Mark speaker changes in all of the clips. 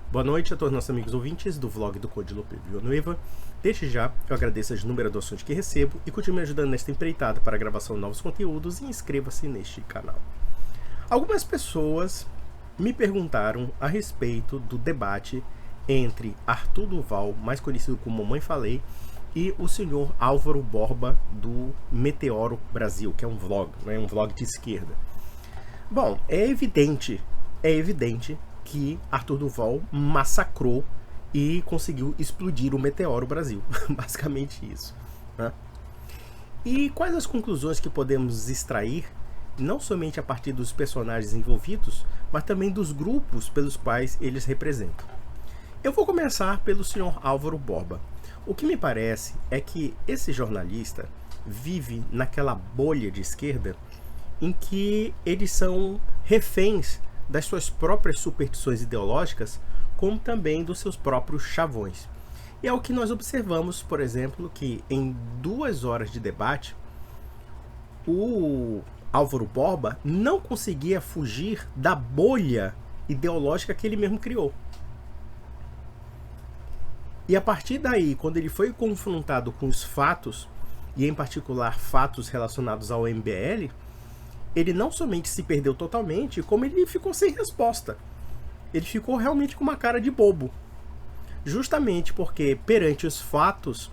Speaker 1: Boa noite a todos nossos amigos ouvintes do vlog do Code Lope Villanueva. Desde já, eu agradeço as inúmeras doações que recebo e continue me ajudando nesta empreitada para a gravação de novos conteúdos e inscreva-se neste canal. Algumas pessoas me perguntaram a respeito do debate entre Arthur Duval, mais conhecido como Mamãe Falei, e o senhor Álvaro Borba do Meteoro Brasil, que é um vlog, né? Um vlog de esquerda. Bom, é evidente que Arthur Duval massacrou e conseguiu explodir o Meteoro Brasil. Basicamente isso, né? E quais as conclusões que podemos extrair, não somente a partir dos personagens envolvidos, mas também dos grupos pelos quais eles representam? Eu vou começar pelo senhor Álvaro Borba. O que me parece é que esse jornalista vive naquela bolha de esquerda em que eles são reféns das suas próprias superstições ideológicas, como também dos seus próprios chavões. E é o que nós observamos, por exemplo, que em 2 horas de debate, o Álvaro Borba não conseguia fugir da bolha ideológica que ele mesmo criou. E a partir daí, quando ele foi confrontado com os fatos, e em particular fatos relacionados ao MBL, ele não somente se perdeu totalmente, como ele ficou sem resposta. Ele ficou realmente com uma cara de bobo. Justamente porque, perante os fatos,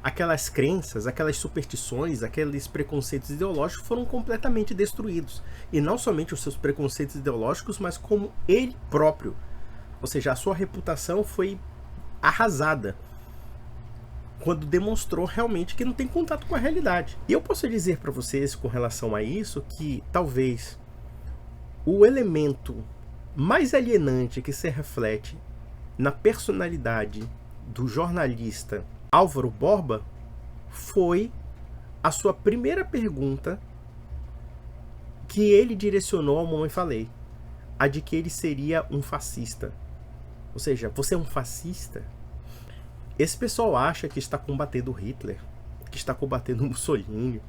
Speaker 1: aquelas crenças, aquelas superstições, aqueles preconceitos ideológicos foram completamente destruídos. E não somente os seus preconceitos ideológicos, mas como ele próprio. Ou seja, a sua reputação foi arrasada quando demonstrou realmente que não tem contato com a realidade. E eu posso dizer para vocês, com relação a isso, que talvez o elemento mais alienante que se reflete na personalidade do jornalista Álvaro Borba foi a sua primeira pergunta que ele direcionou ao Mamãe Falei, a de que ele seria um fascista. Ou seja, você é um fascista? Esse pessoal acha que está combatendo Hitler, que está combatendo Mussolini.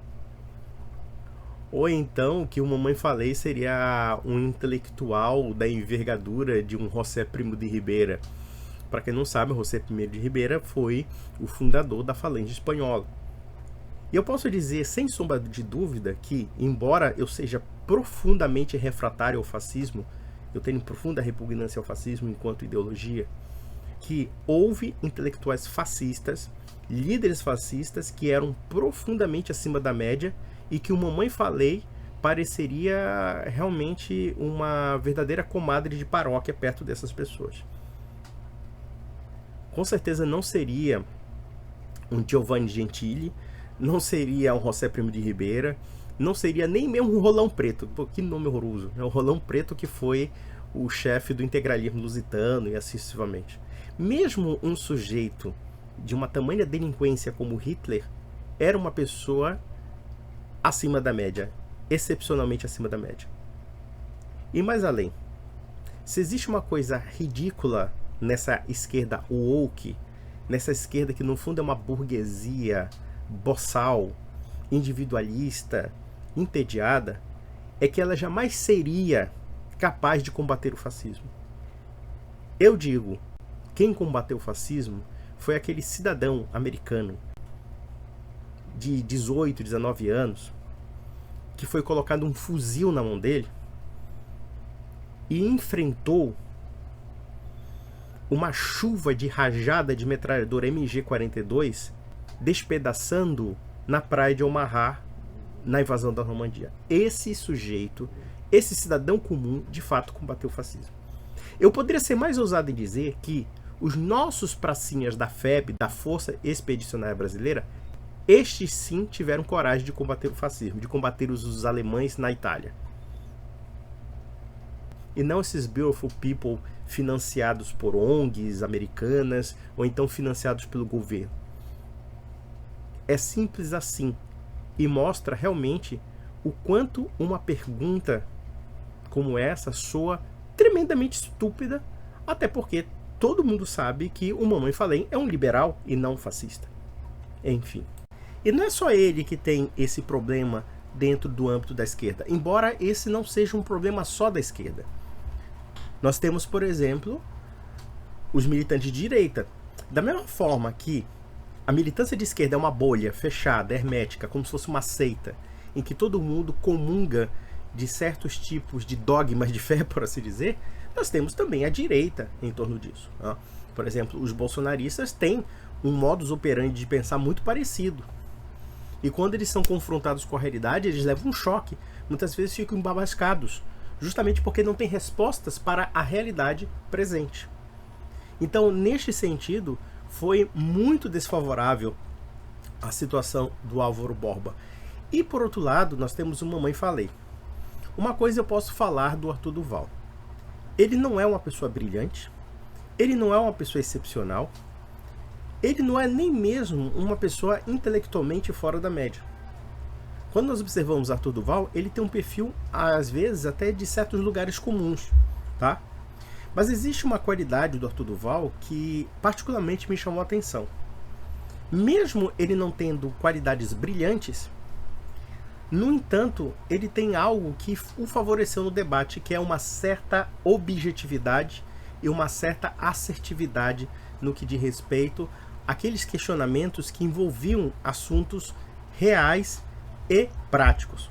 Speaker 1: Ou então que o Mamãe Falei seria um intelectual da envergadura de um José Primo de Ribeira. Para quem não sabe, José Primo de Ribeira foi o fundador da Falange Espanhola. E eu posso dizer, sem sombra de dúvida, que, embora eu seja profundamente refratário ao fascismo, eu tenho profunda repugnância ao fascismo enquanto ideologia, que houve intelectuais fascistas, líderes fascistas que eram profundamente acima da média e que o Mamãe Falei pareceria realmente uma verdadeira comadre de paróquia perto dessas pessoas. Com certeza não seria um Giovanni Gentili, não seria um José Primo de Ribeira, não seria nem mesmo um Rolão Preto. Pô, que nome horroroso. É o Rolão Preto que foi o chefe do integralismo lusitano e assim sucessivamente. Mesmo um sujeito de uma tamanha delinquência como Hitler era uma pessoa acima da média, excepcionalmente acima da média. E mais além, se existe uma coisa ridícula nessa esquerda woke, nessa esquerda que no fundo é uma burguesia boçal, individualista, entediada, é que ela jamais seria capaz de combater o fascismo. Eu digo, quem combateu o fascismo foi aquele cidadão americano de 18, 19 anos que foi colocado um fuzil na mão dele e enfrentou uma chuva de rajada de metralhadora MG-42 despedaçando na praia de Omaha na invasão da Normandia. Esse sujeito, esse cidadão comum, de fato combateu o fascismo. Eu poderia ser mais ousado em dizer que os nossos pracinhas da FEB, da Força Expedicionária Brasileira, estes sim tiveram coragem de combater o fascismo, de combater os alemães na Itália. E não esses beautiful people financiados por ONGs americanas ou então financiados pelo governo. É simples assim e mostra realmente o quanto uma pergunta como essa soa tremendamente estúpida, até porque todo mundo sabe que o Mamãe Falei é um liberal e não um fascista. Enfim. E não é só ele que tem esse problema dentro do âmbito da esquerda, embora esse não seja um problema só da esquerda. Nós temos, por exemplo, os militantes de direita. Da mesma forma que a militância de esquerda é uma bolha fechada, hermética, como se fosse uma seita, em que todo mundo comunga de certos tipos de dogmas de fé, por assim dizer, nós temos também a direita em torno disso. Né? Por exemplo, os bolsonaristas têm um modus operandi de pensar muito parecido. E quando eles são confrontados com a realidade, eles levam um choque. Muitas vezes ficam embabascados, justamente porque não têm respostas para a realidade presente. Então, neste sentido, foi muito desfavorável a situação do Álvaro Borba. E, por outro lado, nós temos o Mamãe Falei. Uma coisa eu posso falar do Arthur Duval. Ele não é uma pessoa brilhante, ele não é uma pessoa excepcional, ele não é nem mesmo uma pessoa intelectualmente fora da média. Quando nós observamos Arthur Duval, ele tem um perfil, às vezes, até de certos lugares comuns, tá? Mas existe uma qualidade do Arthur Duval que particularmente me chamou a atenção. Mesmo ele não tendo qualidades brilhantes, no entanto, ele tem algo que o favoreceu no debate, que é uma certa objetividade e uma certa assertividade no que diz respeito àqueles questionamentos que envolviam assuntos reais e práticos.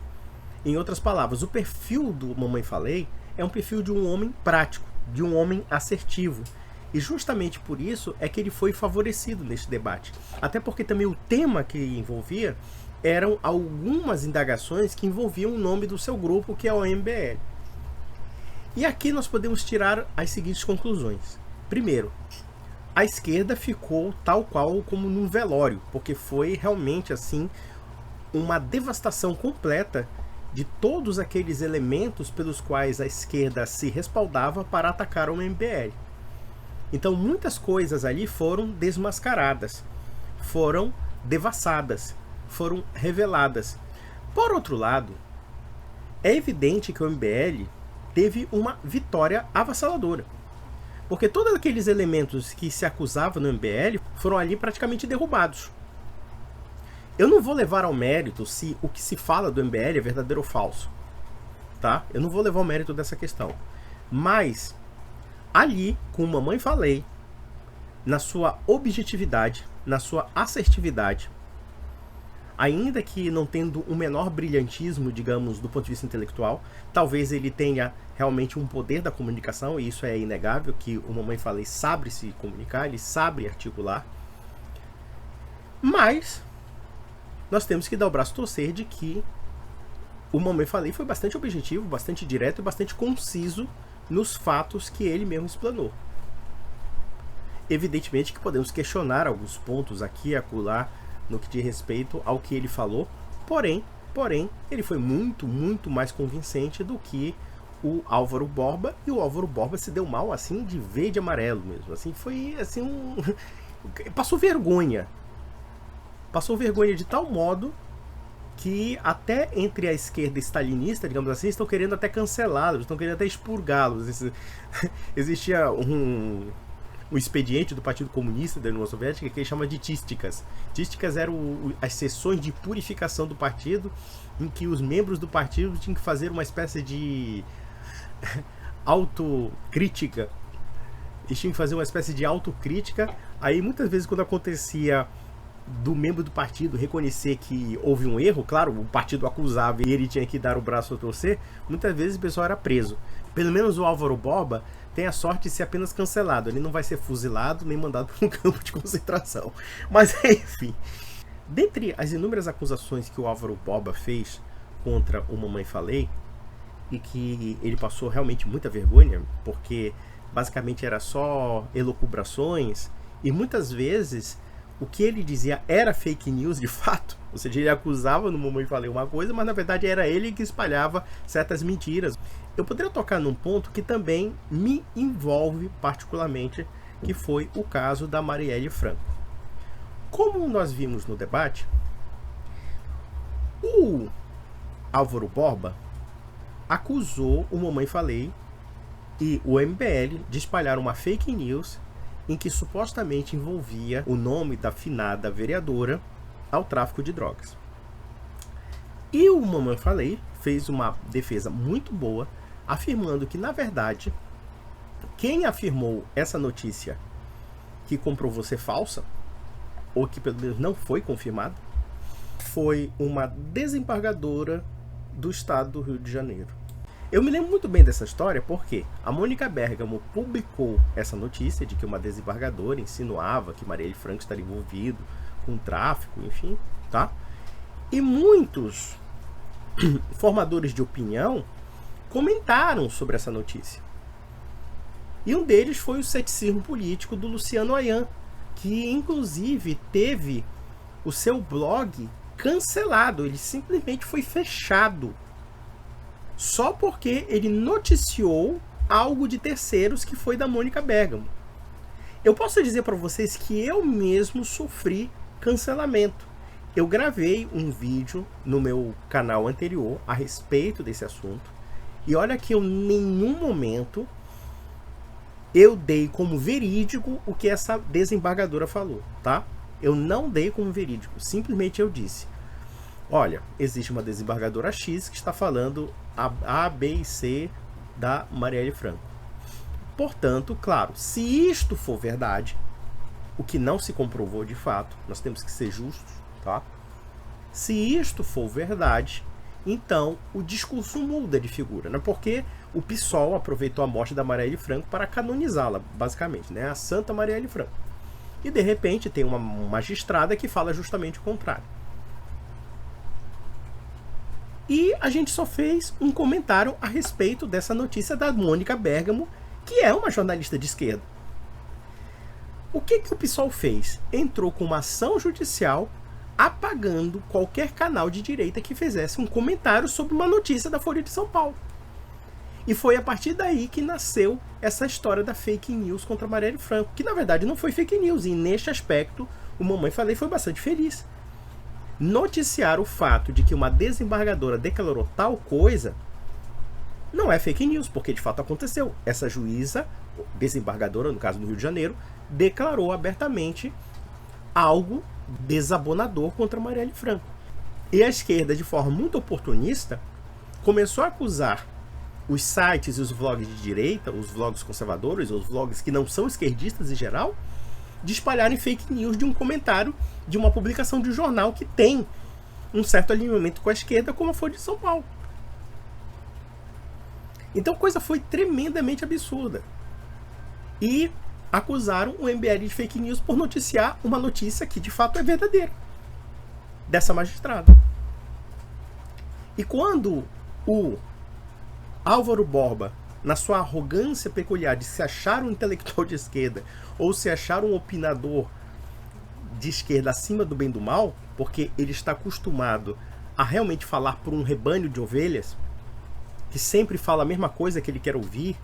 Speaker 1: Em outras palavras, o perfil do Mamãe Falei é um perfil de um homem prático, de um homem assertivo. E justamente por isso é que ele foi favorecido neste debate. Até porque também o tema que envolvia eram algumas indagações que envolviam o nome do seu grupo, que é o MBL. E aqui nós podemos tirar as seguintes conclusões. Primeiro, a esquerda ficou tal qual como num velório, porque foi realmente assim uma devastação completa de todos aqueles elementos pelos quais a esquerda se respaldava para atacar o MBL. Então muitas coisas ali foram desmascaradas, foram devassadas, foram reveladas. Por outro lado, é evidente que o MBL teve uma vitória avassaladora, porque todos aqueles elementos que se acusavam no MBL foram ali praticamente derrubados. Eu não vou levar ao mérito se o que se fala do MBL é verdadeiro ou falso, tá? Eu não vou levar ao mérito dessa questão. Mas ali, com Mamãe Falei, na sua objetividade, na sua assertividade, ainda que não tendo o menor brilhantismo, digamos, do ponto de vista intelectual, talvez ele tenha realmente um poder da comunicação, e isso é inegável, que o Mamãe Falei sabe se comunicar, ele sabe articular. Mas nós temos que dar o braço a torcer de que o Mamãe Falei foi bastante objetivo, bastante direto e bastante conciso nos fatos que ele mesmo explanou. Evidentemente que podemos questionar alguns pontos aqui e acolá no que diz respeito ao que ele falou, porém, ele foi muito mais convincente do que o Álvaro Borba, e o Álvaro Borba se deu mal assim de verde e amarelo mesmo, assim, foi assim passou vergonha de tal modo que até entre a esquerda stalinista, digamos assim, estão querendo até cancelá-los, estão querendo até expurgá-los. Existia um expediente do Partido Comunista da União Soviética que ele chama de tísticas. Tísticas eram as sessões de purificação do partido, em que os membros do partido tinham que fazer uma espécie de autocrítica. Eles tinham que fazer uma espécie de autocrítica. Aí muitas vezes quando acontecia do membro do partido reconhecer que houve um erro, claro, o partido acusava e ele tinha que dar o braço a torcer, muitas vezes o pessoal era preso. Pelo menos o Álvaro Borba tem a sorte de ser apenas cancelado, ele não vai ser fuzilado nem mandado para um campo de concentração. Mas enfim, dentre as inúmeras acusações que o Álvaro Borba fez contra o Mamãe Falei, e que ele passou realmente muita vergonha, porque basicamente era só elucubrações, e muitas vezes o que ele dizia era fake news de fato, ou seja, ele acusava no Mamãe Falei uma coisa, mas na verdade era ele que espalhava certas mentiras. Eu poderia tocar num ponto que também me envolve particularmente, que foi o caso da Marielle Franco. Como nós vimos no debate, o Álvaro Borba acusou o Mamãe Falei e o MBL de espalhar uma fake news em que supostamente envolvia o nome da finada vereadora ao tráfico de drogas. E o Mamãe Falei fez uma defesa muito boa, afirmando que, na verdade, quem afirmou essa notícia que comprovou ser falsa, ou que pelo menos não foi confirmada, foi uma desembargadora do estado do Rio de Janeiro. Eu me lembro muito bem dessa história porque a Mônica Bergamo publicou essa notícia de que uma desembargadora insinuava que Marielle Franco estaria envolvido com tráfico, enfim, tá? E muitos formadores de opinião comentaram sobre essa notícia. E um deles foi o ceticismo político do Luciano Ayan, que inclusive teve o seu blog cancelado, ele simplesmente foi fechado, só porque ele noticiou algo de terceiros que foi da Mônica Bergamo. Eu posso dizer para vocês que eu mesmo sofri cancelamento. Eu gravei um vídeo no meu canal anterior a respeito desse assunto, e olha que eu em nenhum momento eu dei como verídico o que essa desembargadora falou, tá? Eu não dei como verídico, simplesmente eu disse: olha, existe uma desembargadora X que está falando A, B e C da Marielle Franco. Portanto, claro, se isto for verdade, o que não se comprovou de fato, nós temos que ser justos, tá? Se isto for verdade, então o discurso muda de figura, né? Porque o PSOL aproveitou a morte da Marielle Franco para canonizá-la, basicamente, né? A Santa Marielle Franco. E de repente tem uma magistrada que fala justamente o contrário. E a gente só fez um comentário a respeito dessa notícia da Mônica Bergamo, que é uma jornalista de esquerda. O que o PSOL fez? Entrou com uma ação judicial apagando qualquer canal de direita que fizesse um comentário sobre uma notícia da Folha de São Paulo. E foi a partir daí que nasceu essa história da fake news contra Marielle Franco, que na verdade não foi fake news, e neste aspecto o Mamãe Falei foi bastante feliz. Noticiar o fato de que uma desembargadora declarou tal coisa não é fake news, porque de fato aconteceu. Essa juíza, desembargadora, no caso do Rio de Janeiro, declarou abertamente algo desabonador contra Marielle Franco. E a esquerda, de forma muito oportunista, começou a acusar os sites e os vlogs de direita, os vlogs conservadores, os vlogs que não são esquerdistas em geral, de espalharem fake news de um comentário de uma publicação de um jornal que tem um certo alinhamento com a esquerda, como a Folha de São Paulo. Então a coisa foi tremendamente absurda. E acusaram o MBL de fake news por noticiar uma notícia que de fato é verdadeira, dessa magistrada. E quando o Álvaro Borba, na sua arrogância peculiar de se achar um intelectual de esquerda ou se achar um opinador de esquerda acima do bem e do mal, porque ele está acostumado a realmente falar por um rebanho de ovelhas, que sempre fala a mesma coisa que ele quer ouvir,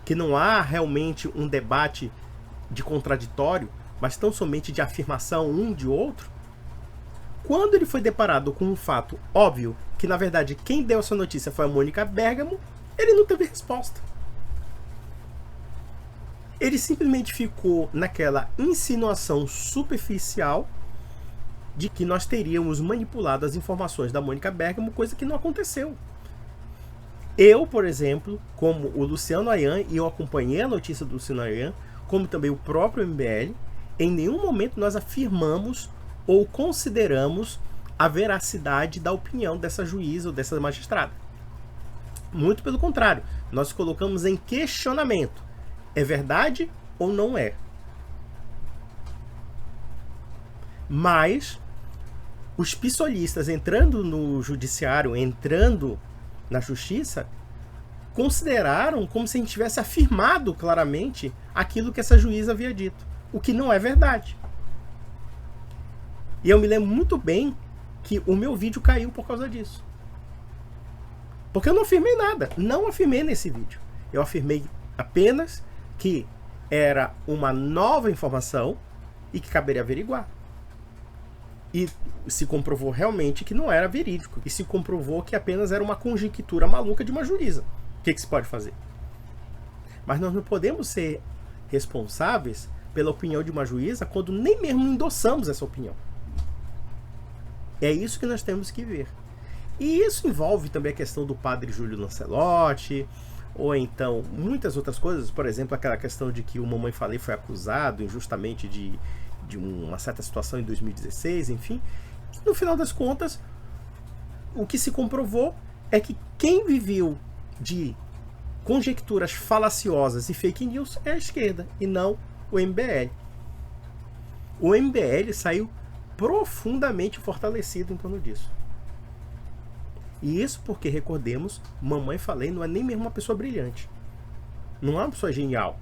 Speaker 1: que não há realmente um debate de contraditório, mas tão somente de afirmação um de outro. Quando ele foi deparado com um fato óbvio, que na verdade quem deu essa notícia foi a Mônica Bergamo, ele não teve resposta. Ele simplesmente ficou naquela insinuação superficial de que nós teríamos manipulado as informações da Mônica Bergamo, coisa que não aconteceu. Eu, por exemplo, como o Luciano Ayan, e eu acompanhei a notícia do Luciano Ayan, como também o próprio MBL, em nenhum momento nós afirmamos ou consideramos a veracidade da opinião dessa juíza ou dessa magistrada. Muito pelo contrário, nós colocamos em questionamento: é verdade ou não é? Mas os pissolistas entrando no judiciário, entrando na justiça, consideraram como se a gente tivesse afirmado claramente aquilo que essa juíza havia dito, o que não é verdade. E eu me lembro muito bem que o meu vídeo caiu por causa disso. Porque eu não afirmei nada, não afirmei nesse vídeo. Eu afirmei apenas que era uma nova informação e que caberia averiguar. E se comprovou realmente que não era verídico. E se comprovou que apenas era uma conjectura maluca de uma juíza. O que se pode fazer? Mas nós não podemos ser responsáveis pela opinião de uma juíza quando nem mesmo endossamos essa opinião. É isso que nós temos que ver. E isso envolve também a questão do padre Júlio Lancelotti, ou então muitas outras coisas, por exemplo, aquela questão de que o Mamãe Falei foi acusado injustamente de uma certa situação em 2016, enfim. No final das contas, o que se comprovou é que quem viveu de conjecturas falaciosas e fake news é a esquerda, e não o MBL. O MBL saiu profundamente fortalecido em torno disso. E isso porque, recordemos, Mamãe Falei não é nem mesmo uma pessoa brilhante. Não é uma pessoa genial.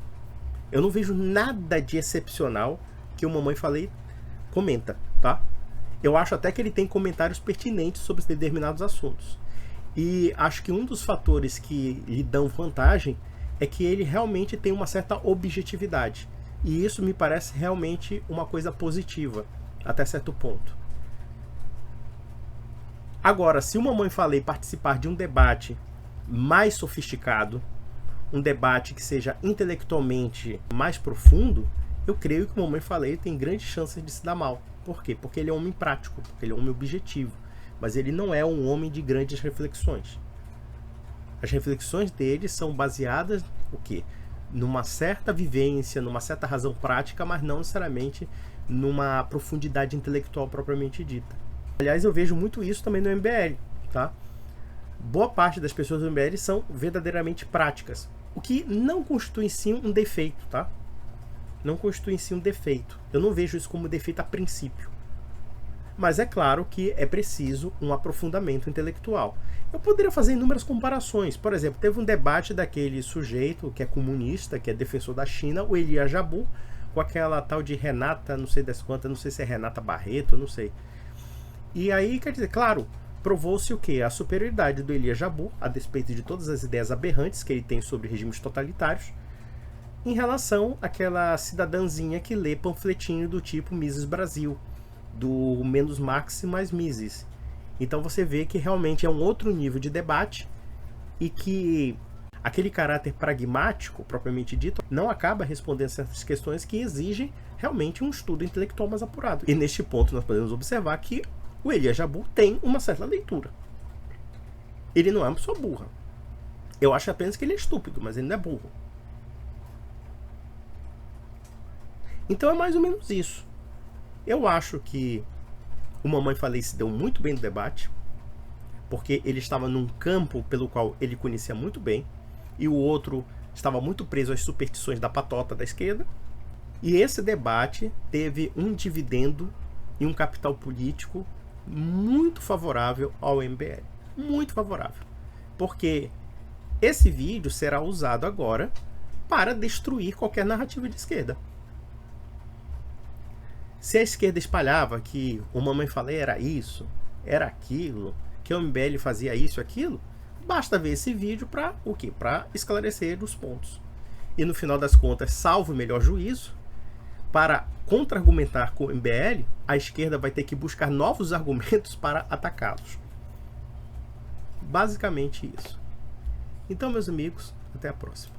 Speaker 1: Eu não vejo nada de excepcional que o Mamãe Falei comenta, tá? Eu acho até que ele tem comentários pertinentes sobre determinados assuntos. E acho que um dos fatores que lhe dão vantagem é que ele realmente tem uma certa objetividade. E isso me parece realmente uma coisa positiva, até certo ponto. Agora, se o Mamãe Falei participar de um debate mais sofisticado, um debate que seja intelectualmente mais profundo, eu creio que o Mamãe Falei tem grandes chances de se dar mal. Por quê? Porque ele é um homem prático, porque ele é um homem objetivo. Mas ele não é um homem de grandes reflexões. As reflexões dele são baseadas o quê? Numa certa vivência, numa certa razão prática, mas não necessariamente numa profundidade intelectual propriamente dita. Aliás, eu vejo muito isso também no MBL, tá? Boa parte das pessoas do MBL são verdadeiramente práticas, o que não constitui em si um defeito, tá? Não constitui em si um defeito. Eu não vejo isso como defeito a princípio. Mas é claro que é preciso um aprofundamento intelectual. Eu poderia fazer inúmeras comparações. Por exemplo, teve um debate daquele sujeito que é comunista, que é defensor da China, o Elias Jabbour, com aquela tal de Renata, não sei das quantas, não sei se é Renata Barreto, não sei. E aí, quer dizer, claro, provou-se o quê? A superioridade do Elias Jabbour, a despeito de todas as ideias aberrantes que ele tem sobre regimes totalitários, em relação àquela cidadãzinha que lê panfletinho do tipo Mises Brasil, do menos Marx mais Mises. Então você vê que realmente é um outro nível de debate e que aquele caráter pragmático, propriamente dito, não acaba respondendo certas questões que exigem realmente um estudo intelectual mais apurado. E neste ponto nós podemos observar que o Elias Jabbour tem uma certa leitura. Ele não é uma pessoa burra. Eu acho apenas que ele é estúpido, mas ele não é burro. Então é mais ou menos isso. Eu acho que o Mamãe Falei se deu muito bem no debate, porque ele estava num campo pelo qual ele conhecia muito bem, e o outro estava muito preso às superstições da patota da esquerda. E esse debate teve um dividendo e um capital político muito favorável ao MBL. Muito favorável. Porque esse vídeo será usado agora para destruir qualquer narrativa de esquerda. Se a esquerda espalhava que o Mamãe Falei era isso, era aquilo, que o MBL fazia isso e aquilo, basta ver esse vídeo para o quê? Para esclarecer os pontos. E no final das contas, salvo o melhor juízo, para contra-argumentar com o MBL, a esquerda vai ter que buscar novos argumentos para atacá-los. Basicamente isso. Então, meus amigos, até a próxima.